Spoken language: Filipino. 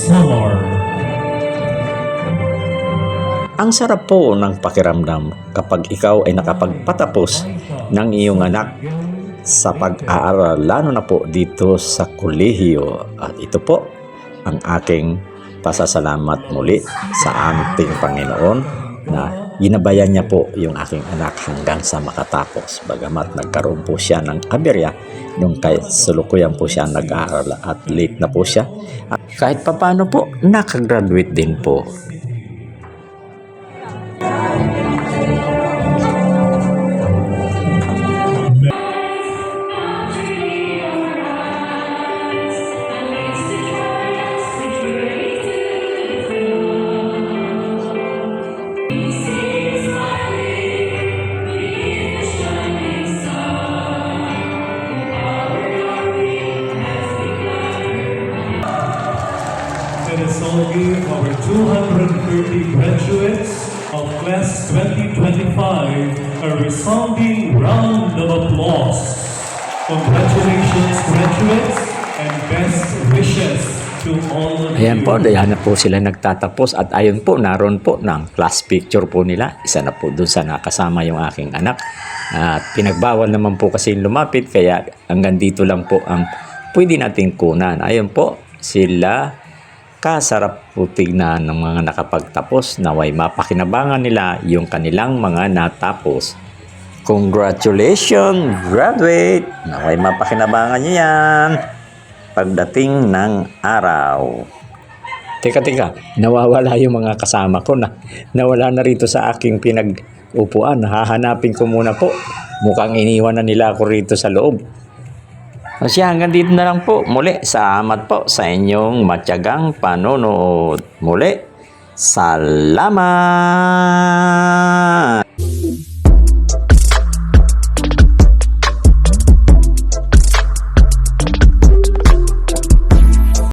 Samar. Ang sarap po ng pakiramdam kapag ikaw ay nakapagpatapos ng iyong anak sa pag-aaral, lalo na po dito sa kolehiyo. At ito po ang aking pasasalamat muli sa ating Panginoon na ginabayan niya po yung aking anak hanggang sa makatapos. Bagamat nagkaroon po siya ng aberya nung kay sulukuyan po siya nag-aaral at late na po siya. At kahit papano po, nakagraduate din po. Let us all give our 230 graduates of Class 2025 a resounding round of applause. Congratulations, graduates, and best wishes to all of Ayan you. po, ayan na po sila nagtatapos at ayun po, naroon po ng class picture po nila. Isa na po dun sa nakasama yung aking anak. At pinagbawal naman po kasi lumapit, kaya hanggang dito lang po ang pwede nating kunan. Ayun po, sila kasarap po tignan ng mga nakapagtapos, naway mapakinabangan nila yung kanilang mga natapos. Congratulations, graduate! Naway mapakinabangan nyo yan pagdating ng araw. Teka, nawawala yung mga kasama ko na nawala na rito sa aking pinag-upuan. Hahanapin ko muna po. Mukhang iniwan na nila ako rito sa loob. O siya, hanggang dito na lang po. Muli, salamat po sa inyong matyagang panonood. Muli, salamat!